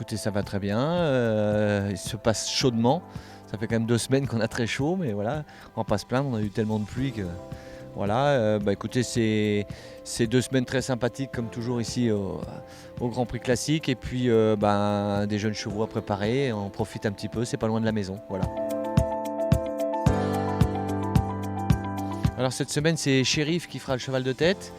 écoutez, ça va très bien, il se passe chaudement. Ça fait quand même 2 semaines qu'on a très chaud, mais voilà, on va pas se plaindre, on a eu tellement de pluie que voilà, écoutez, c'est 2 semaines très sympathiques comme toujours ici au Grand Prix Classique et puis, des jeunes chevaux à préparer, on profite un petit peu, c'est pas loin de la maison, voilà. Alors cette semaine, c'est Shérif qui fera le cheval de tête.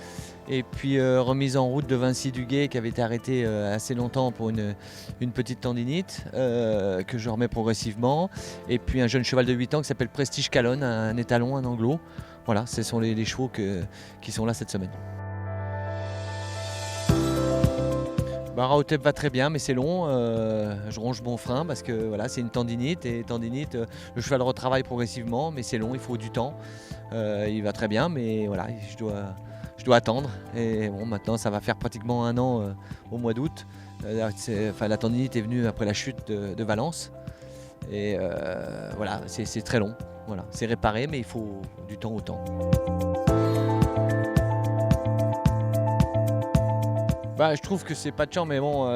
Et puis remise en route de Vinci Duguay qui avait été arrêté assez longtemps pour une petite tendinite que je remets progressivement. Et puis un jeune cheval de 8 ans qui s'appelle Prestige Calonne, un étalon, un anglo. Voilà, ce sont les chevaux qui sont là cette semaine. Rahotep va très bien, mais c'est long. Je ronge mon frein parce que voilà, c'est une tendinite. Et tendinite, le cheval retravaille progressivement, mais c'est long, il faut du temps. Il va très bien, mais voilà, je dois attendre. Et bon, maintenant, ça va faire pratiquement 1 an au mois d'août. La tendinite est venue après la chute de Valence. Et voilà, c'est très long. Voilà, c'est réparé, mais il faut du temps au temps. Je trouve que c'est pas de chance, mais bon,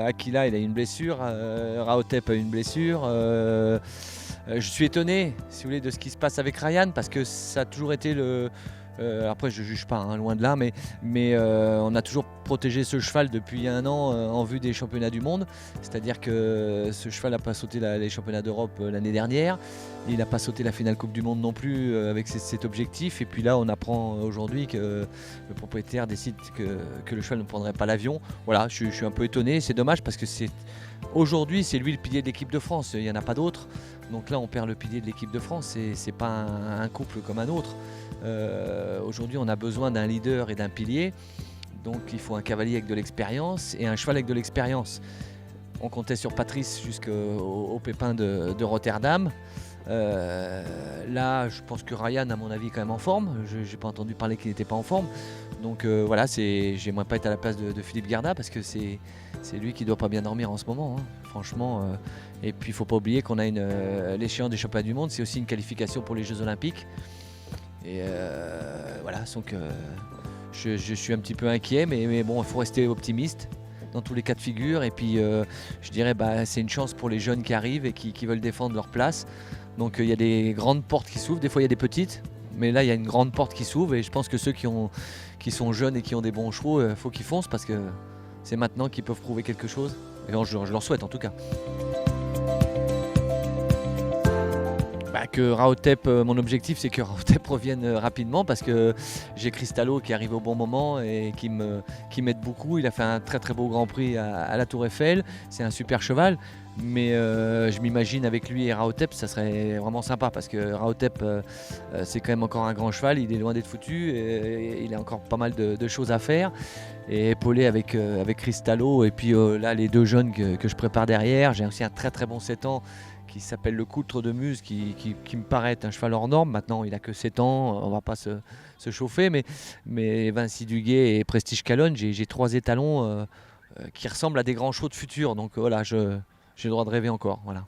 Aquila il a une blessure, Rahotep a une blessure. Je suis étonné, si vous voulez, de ce qui se passe avec Ryan, parce que ça a toujours été le. Après, je ne juge pas, hein, loin de là, mais on a toujours protégé ce cheval depuis 1 an en vue des championnats du monde. C'est-à-dire que ce cheval n'a pas sauté les championnats d'Europe l'année dernière. Il n'a pas sauté la finale Coupe du Monde non plus avec cet objectif. Et puis là, on apprend aujourd'hui que le propriétaire décide que le cheval ne prendrait pas l'avion. Voilà, je suis un peu étonné. C'est dommage parce que aujourd'hui, c'est lui le pilier de l'équipe de France. Il n'y en a pas d'autre. Donc là, on perd le pilier de l'équipe de France. C'est pas un couple comme un autre. Aujourd'hui, on a besoin d'un leader et d'un pilier. Donc il faut un cavalier avec de l'expérience et un cheval avec de l'expérience. On comptait sur Patrice jusqu'au Pépin de Rotterdam. Là, je pense que Ryan, à mon avis, est quand même en forme. Je n'ai pas entendu parler qu'il n'était pas en forme. Donc voilà, j'aimerais pas être à la place de Philippe Garda parce que c'est lui qui doit pas bien dormir en ce moment, hein, franchement. Et puis il faut pas oublier qu'on a l'échéance des championnats du monde, c'est aussi une qualification pour les Jeux Olympiques. Et voilà, donc je suis un petit peu inquiet, mais bon, il faut rester optimiste dans tous les cas de figure. Et puis je dirais, c'est une chance pour les jeunes qui arrivent et qui veulent défendre leur place. Donc il y a des grandes portes qui s'ouvrent, des fois il y a des petites, mais là il y a une grande porte qui s'ouvre et je pense que ceux qui sont jeunes et qui ont des bons chevaux, il faut qu'ils foncent parce que c'est maintenant qu'ils peuvent prouver quelque chose. Et je leur souhaite en tout cas. Que Rahotep, mon objectif c'est que Rahotep revienne rapidement parce que j'ai Cristallo qui arrive au bon moment et qui m'aide beaucoup. Il a fait un très très beau Grand Prix à la Tour Eiffel, c'est un super cheval, mais je m'imagine avec lui et Rahotep ça serait vraiment sympa parce que Rahotep c'est quand même encore un grand cheval, il est loin d'être foutu, et il a encore pas mal de choses à faire. Et épaulé avec Cristallo et puis là les 2 jeunes que je prépare derrière, j'ai aussi un très très bon 7 ans qui s'appelle le Coultre de Muse, qui me paraît être un cheval hors norme. Maintenant, il a que 7 ans, on va pas se chauffer, mais Vinci Duguay et Prestige Calonne, j'ai 3 étalons qui ressemblent à des grands chevaux de futur. Donc voilà, j'ai le droit de rêver encore. Voilà.